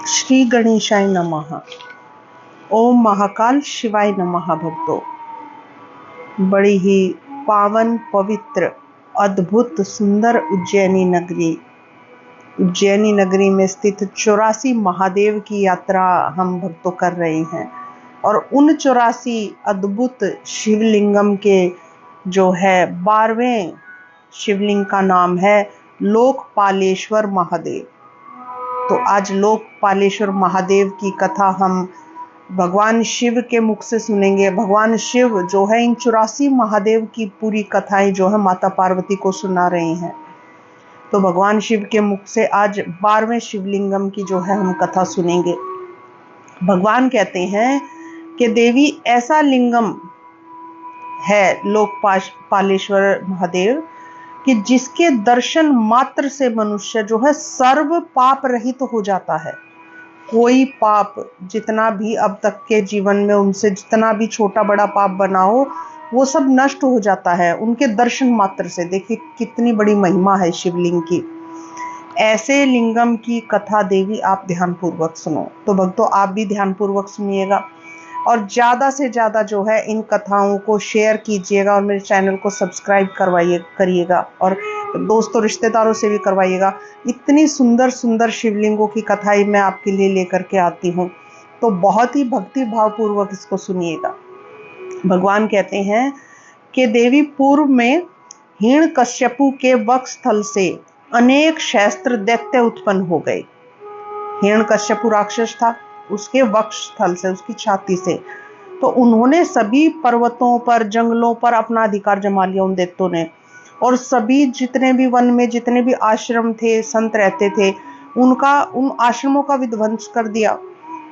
श्री गणेशाय नमः। ओम महाकाल शिवाय नमः। भक्तों, बड़ी ही पावन, पवित्र, अद्भुत, सुंदर उज्जैनी नगरी में स्थित 84 महादेव की यात्रा हम भक्तों कर रहे हैं। और उन 84 अद्भुत शिवलिंगम के जो है 12वें शिवलिंग का नाम है लोकपालेश्वर महादेव। तो आज लोकपालेश्वर महादेव की कथा हम भगवान शिव के मुख से सुनेंगे। भगवान शिव जो है इन 84 महादेव की पूरी कथाएं जो है माता पार्वती को सुना रहे हैं। तो भगवान शिव के मुख से आज 12वें शिवलिंगम की जो है हम कथा सुनेंगे। भगवान कहते हैं कि देवी ऐसा लिंगम है लोकपालेश्वर महादेव कि जिसके दर्शन मात्र से मनुष्य जो है सर्व पाप रहित हो जाता है। कोई पाप जितना भी अब तक के जीवन में उनसे जितना भी छोटा बड़ा पाप बना हो वो सब नष्ट हो जाता है उनके दर्शन मात्र से। देखिए कितनी बड़ी महिमा है शिवलिंग की। ऐसे लिंगम की कथा देवी आप ध्यानपूर्वक सुनो। तो भक्तों, आप भी ध्यानपूर्वक सुनिएगा और ज़्यादा से ज़्यादा जो है इन कथाओं को शेयर कीजिएगा और मेरे चैनल को सब्सक्राइब करिएगा और दोस्तों रिश्तेदारों से भी करवाइएगा। इतनी सुंदर सुंदर शिवलिंगों की कथाएं मैं आपके लिए लेकर के आती हूँ, तो बहुत ही भक्ति भावपूर्वक इसको सुनिएगा। भगवान कहते हैं कि देवी पूर्व में हिरण्यकश्यपु के वक्षस्थल से अनेक शस्त्र दैत्य उत्पन्न हो गए। हिरण्यकश्यपु राक्षस था, उसके वक्षस्थल से, उसकी छाती से। तो उन्होंने सभी पर्वतों पर, जंगलों पर अपना अधिकार जमा लिया उन दैत्यों ने। और सभी जितने भी वन में जितने भी आश्रम थे, संत रहते थे, उन आश्रमों का विध्वंस कर दिया।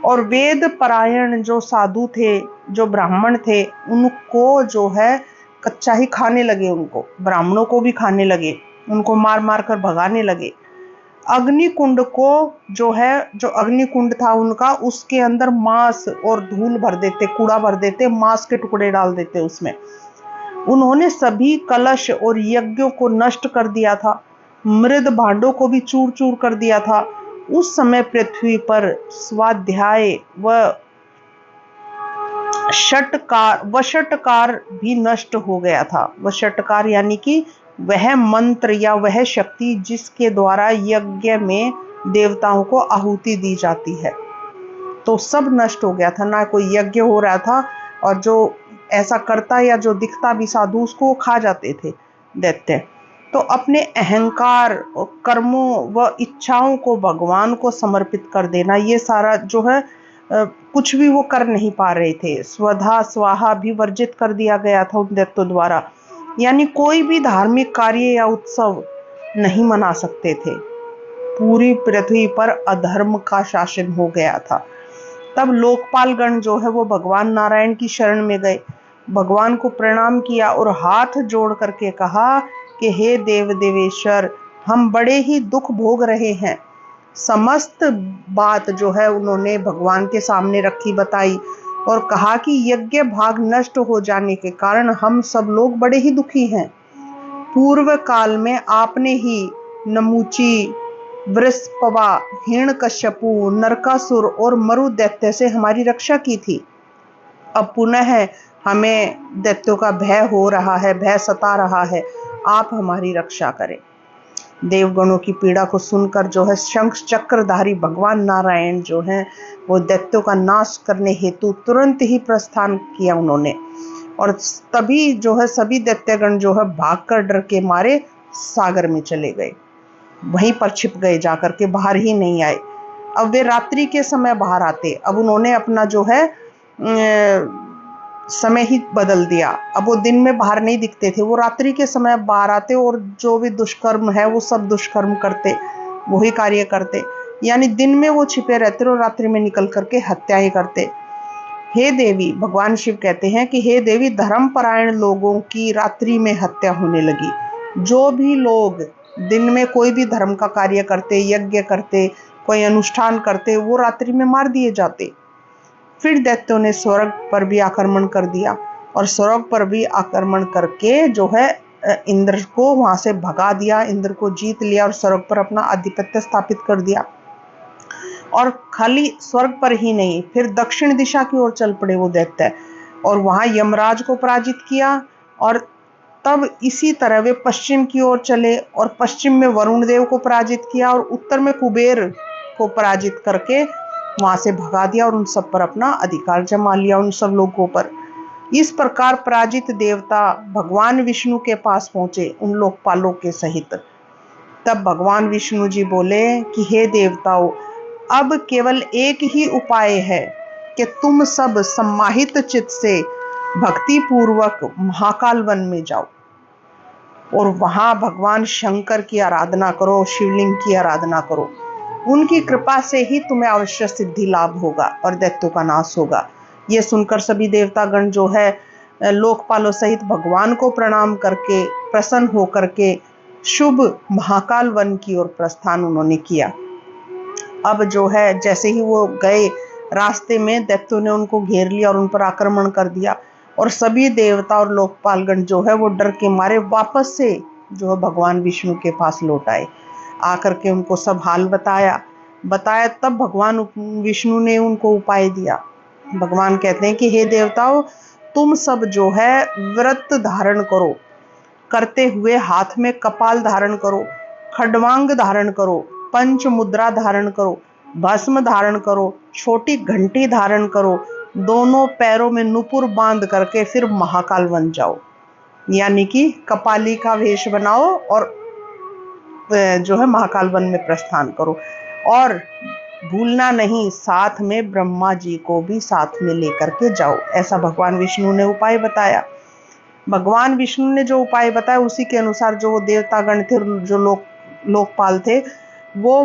और वेद परायण जो साधु थे, जो ब्राह्मण थे, उनको जो है कच्चा ही खाने लगे। उनको ब्राह्मणों को भी खाने लगे, उनको मार मार कर भगाने लगे। अग्निकुंड को जो अग्निकुंड था उनका, उसके अंदर मांस और धूल भर देते, कूड़ा भर देते, मांस के टुकड़े डाल देते उसमें। उन्होंने सभी कलश और यज्ञों को नष्ट कर दिया था, मृद भांडों को भी चूर चूर कर दिया था। उस समय पृथ्वी पर स्वाध्याय व वषटकार भी नष्ट हो गया था। वषटकार यानी कि वह मंत्र या वह शक्ति जिसके द्वारा यज्ञ में देवताओं को आहुति दी जाती है, तो सब नष्ट हो गया था। ना कोई यज्ञ हो रहा था, और जो ऐसा करता या जो दिखता भी साधु उसको खा जाते थे दैत्य। तो अपने अहंकार, कर्मों व इच्छाओं को भगवान को समर्पित कर देना, ये सारा जो है कुछ भी वो कर नहीं पा रहे थे। स्वधा स्वाहा भी वर्जित कर दिया गया था उन दैत्यों द्वारा, यानी कोई भी धार्मिक कार्य या उत्सव नहीं मना सकते थे। पूरी पृथ्वी पर अधर्म का शासन हो गया था। तब लोकपालगण जो है वो भगवान नारायण की शरण में गए, भगवान को प्रणाम किया और हाथ जोड़ करके कहा कि हे देव देवेश्वर, हम बड़े ही दुख भोग रहे हैं। समस्त बात जो है उन्होंने भगवान के सामने रखी, बताई और कहा कि यज्ञ भाग नष्ट हो जाने के कारण हम सब लोग बड़े ही दुखी हैं। पूर्व काल में आपने ही नमूची, वृषपवा, हिरण्यकश्यपु, नरकासुर और मरु दैत्य से हमारी रक्षा की थी। अब पुनः हमें दैत्यों का भय हो रहा है, भय सता रहा है, आप हमारी रक्षा करें। देवगणों की पीड़ा को सुनकर जो है शंख चक्रधारी भगवान नारायण जो हैं वो दैत्यों का नाश करने हेतु तुरंत ही प्रस्थान किया उन्होंने। और तभी जो है सभी दैत्यगण जो है भागकर डर के मारे सागर में चले गए, वहीं पर छिप गए, जाकर के बाहर ही नहीं आए। अब वे रात्रि के समय बाहर आते। अब उन्होंने अपना जो है समय ही बदल दिया। अब वो दिन में बाहर नहीं दिखते थे, वो रात्रि के समय बाहर आते और जो भी दुष्कर्म है वो सब दुष्कर्म करते, वही कार्य करते। यानी दिन में वो छिपे रहते और रात्रि में निकल करके हत्या ही करते। हे देवी, भगवान शिव कहते हैं कि हे देवी, धर्मपरायण लोगों की रात्रि में हत्या होने लगी। जो भी लोग दिन में कोई भी धर्म का कार्य करते, यज्ञ करते, कोई अनुष्ठान करते, वो रात्रि में मार दिए जाते। फिर दैत्यों ने स्वर्ग पर भी आक्रमण कर दिया और स्वर्ग पर भी आक्रमण करके जो है इंद्र को वहां से भगा दिया, इंद्र को जीत लिया और स्वर्ग पर अपना आधिपत्य स्थापित कर दिया। और खाली स्वर्ग पर ही नहीं, फिर दक्षिण दिशा की ओर चल पड़े वो दैत्य, और वहां यमराज को पराजित किया। और तब इसी तरह वे पश्चिम की ओर चले और पश्चिम में वरुण देव को पराजित किया और उत्तर में कुबेर को पराजित करके वहां से भगा दिया और उन सब पर अपना अधिकार जमा लिया, उन सब लोगों पर। इस प्रकार पराजित देवता भगवान विष्णु के पास पहुंचे उन लोकपालों के सहित। तब भगवान विष्णु जी बोले कि हे देवताओं, अब केवल एक ही उपाय है कि तुम सब सम्माहित चित्त से भक्ति पूर्वक महाकाल वन में जाओ और वहां भगवान शंकर की आराधना करो, शिवलिंग की आराधना करो। उनकी कृपा से ही तुम्हें अवश्य सिद्धि लाभ होगा और दैत्यों का नाश होगा। ये सुनकर सभी देवतागण जो है लोकपालों सहित भगवान को प्रणाम करके प्रसन्न होकर के शुभ महाकाल वन की ओर प्रस्थान उन्होंने किया। अब जो है जैसे ही वो गए, रास्ते में दैत्यों ने उनको घेर लिया और उन पर आक्रमण कर दिया और सभी देवता और लोकपालगण जो है वो डर के मारे वापस से जो है भगवान विष्णु के पास लौट आए। आकर के उनको सब हाल बताया तब भगवान विष्णु ने उनको उपाय दिया। भगवान कहते हैं कि हे देवताओं, तुम सब जो है व्रत धारण करो, करते हुए हाथ में कपाल धारण करो, खड्वांग धारण करो, पंच मुद्रा धारण करो, भस्म धारण करो, छोटी घंटी धारण करो, दोनों पैरों में नुपुर बांध करके फिर महाकाल वन जाओ। यानी कि कपाली का वेश बनाओ और जो है महाकाल वन में प्रस्थान करो। और भूलना नहीं, साथ में ब्रह्मा जी को भी साथ में लेकर के जाओ। ऐसा भगवान विष्णु ने उपाय बताया। भगवान विष्णु ने जो उपाय बताया उसी के अनुसार जो देवतागण थे, जो लोकपाल थे, वो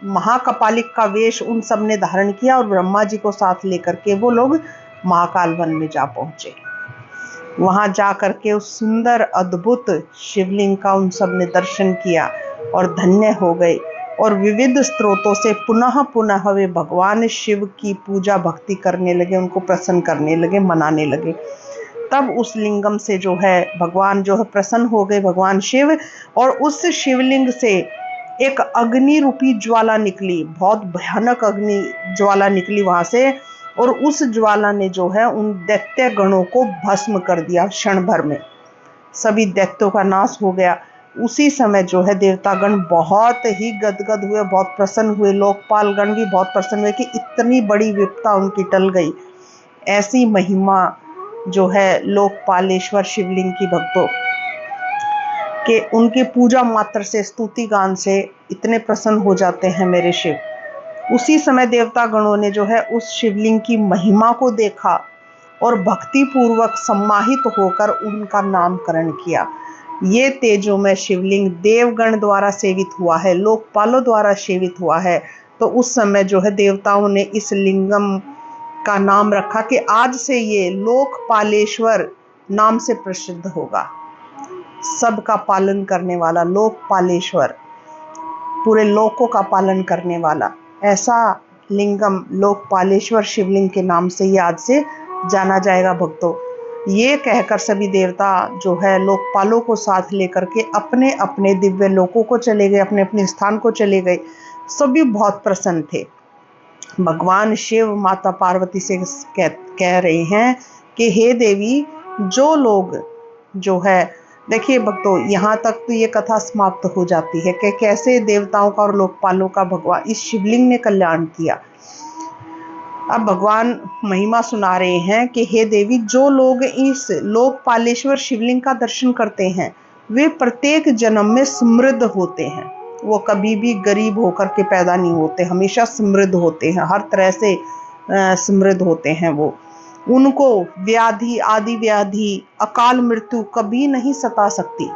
महाकपालिक का वेश उन सब ने धारण किया और ब्रह्मा जी को साथ लेकर के वो लोग महाकाल वन में जा पहुंचे। वहां जा करके उस सुंदर अद्भुत शिवलिंग का उन सब ने दर्शन किया और धन्य हो गए और विविध स्रोतों से पुनः पुनः वे भगवान शिव की पूजा भक्ति करने लगे, उनको प्रसन्न करने लगे, मनाने लगे। तब उस लिंगम से जो है भगवान जो है प्रसन्न हो गए, भगवान शिव, और उस शिवलिंग से एक अग्नि रूपी ज्वाला निकली, बहुत भयानक अग्नि ज्वाला निकली वहां से, और उस ज्वाला ने जो है उन दैत्य गणों को भस्म कर दिया क्षण भर में। सभी दैत्यों का नाश हो गया। उसी समय जो है देवतागण बहुत ही गदगद हुए, बहुत प्रसन्न हुए। लोकपालगण भी बहुत प्रसन्न हुए कि इतनी बड़ी विपदा उनकी टल गई। ऐसी महिमा जो है लोकपालेश्वर शिवलिंग की भक्तों के, उनकी पूजा मात्र से, स्तुति गान से इतने प्रसन्न हो जाते हैं मेरे शिव। उसी समय देवता गणों ने जो है उस शिवलिंग की महिमा को देखा और भक्ति पूर्वक सम्माहित होकर उनका नामकरण किया। ये तेजोमय शिवलिंग देवगण द्वारा सेवित हुआ है, लोकपालों द्वारा सेवित हुआ है। तो उस समय जो है देवताओं ने इस लिंगम का नाम रखा कि आज से ये लोकपालेश्वर नाम से प्रसिद्ध होगा। सबका पालन करने वाला लोकपालेश्वर, पूरे लोकों का पालन करने वाला, ऐसा लिंगम लोकपालेश्वर शिवलिंग के नाम से ही आज से जाना जाएगा भक्तों। ये कहकर सभी देवता जो है लोकपालों को साथ लेकर के अपने अपने दिव्य लोकों को चले गए, अपने अपने स्थान को चले गए। सभी बहुत प्रसन्न थे। भगवान शिव माता पार्वती से कह रहे हैं कि हे देवी, जो लोग जो है, देखिए भक्तों, यहाँ तक तो ये कथा समाप्त हो जाती है कि कैसे देवताओं का और लोकपालों का भगवान इस शिवलिंग ने कल्याण किया। अब भगवान महिमा सुना रहे हैं कि हे देवी, जो लोग इस लोकपालेश्वर शिवलिंग का दर्शन करते हैं वे प्रत्येक जन्म में समृद्ध होते हैं। वो कभी भी गरीब होकर के पैदा नहीं होते, हमेशा समृद्ध होते हैं, हर तरह से समृद्ध होते हैं वो। उनको व्याधि, आदि व्याधि, अकाल मृत्यु कभी नहीं सता सकती।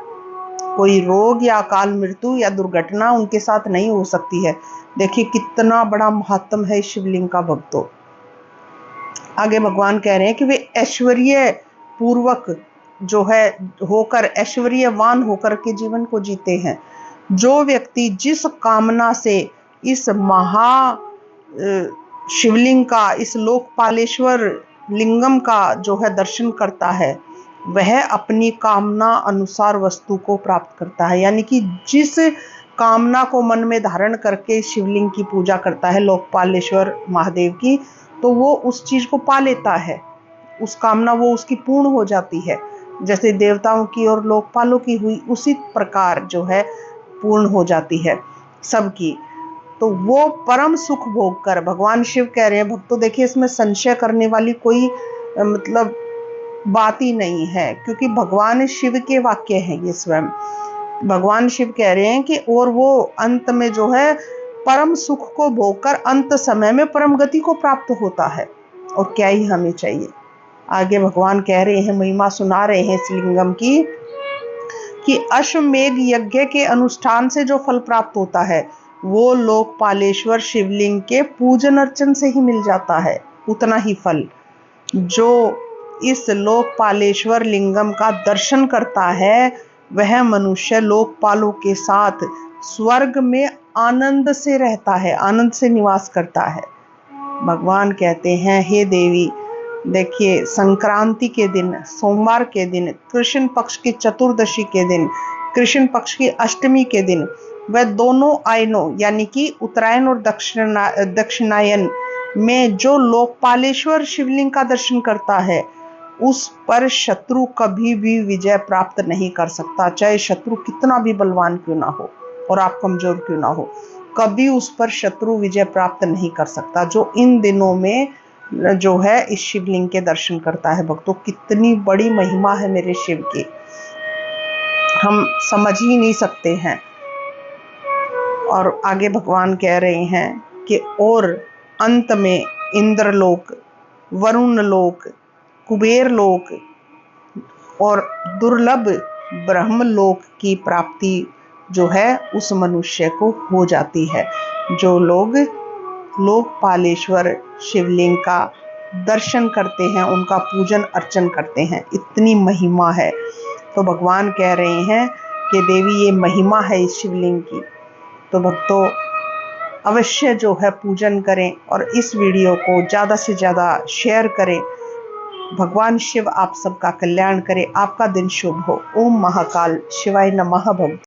कोई रोग या अकाल मृत्यु या दुर्घटना उनके साथ नहीं हो सकती है। देखिए कितना बड़ा महात्म है इस शिवलिंग का भक्तों। आगे भगवान कह रहे हैं कि वे ऐश्वर्य पूर्वक जो है होकर, ऐश्वर्यवान होकर के जीवन को जीते हैं। जो व्यक्ति जिस कामना से इस महा शिवलिंग का, इस लोकपालेश्वर लिंगम का जो है दर्शन करता है, वह अपनी कामना अनुसार वस्तु को प्राप्त करता है। यानी कि जिस कामना को मन में धारण करके शिवलिंग की पूजा करता है, लोकपालेश्वर महादेव की, तो वो उस चीज को पा लेता है, उस कामना वो उसकी पूर्ण हो जाती है। जैसे देवताओं की और लोकपालों की हुई, उसी प्रकार जो है पूर्ण हो जाती है सबकी। तो वो परम सुख भोग कर, भगवान शिव कह रहे हैं भक्तों, देखिए इसमें संशय करने वाली कोई मतलब बात ही नहीं है, क्योंकि भगवान शिव के वाक्य हैं ये स्वयं। भगवान शिव कह रहे हैं कि और वो अंत में जो है परम सुख को भोग कर अंत समय में परम गति को प्राप्त होता है। और क्या ही हमें चाहिए। आगे भगवान कह रहे हैं, महिमा सुना रहे हैं इस लिंगम की, कि अश्वमेध यज्ञ के अनुष्ठान से जो फल प्राप्त होता है वो लोकपालेश्वर शिवलिंग के पूजन अर्चन से ही मिल जाता है। उतना ही फल जो इस लोकपालेश्वर लिंगम का दर्शन करता है, वह मनुष्य लोकपालों के साथ स्वर्ग में आनंद से रहता है, आनंद से निवास करता है। भगवान कहते हैं, हे देवी, देखिए संक्रांति के दिन, सोमवार के दिन, कृष्ण पक्ष की चतुर्दशी के दिन, कृष्ण पक्ष की अष्टमी के दिन, वह दोनों आयनों यानी कि उत्तरायण और दक्षिणायन में जो लोकपालेश्वर शिवलिंग का दर्शन करता है, उस पर शत्रु कभी भी विजय प्राप्त नहीं कर सकता। चाहे शत्रु कितना भी बलवान क्यों ना हो और आप कमजोर क्यों ना हो, कभी उस पर शत्रु विजय प्राप्त नहीं कर सकता, जो इन दिनों में जो है इस शिवलिंग के दर्शन करता है। भक्तों, कितनी बड़ी महिमा है मेरे शिव की, हम समझ ही नहीं सकते हैं। और आगे भगवान कह रहे हैं कि और अंत में इंद्रलोक, वरुण लोक, कुबेर लोक और दुर्लभ ब्रह्मलोक की प्राप्ति जो है उस मनुष्य को हो जाती है, जो लोग लोकपालेश्वर शिवलिंग का दर्शन करते हैं, उनका पूजन अर्चन करते हैं। इतनी महिमा है। तो भगवान कह रहे हैं कि देवी ये महिमा है इस शिवलिंग की, तो भक्तों अवश्य जो है पूजन करें और इस वीडियो को ज़्यादा से ज़्यादा शेयर करें। भगवान शिव आप सबका कल्याण करे, आपका दिन शुभ हो। ओम महाकाल शिवाय नमः। भक्त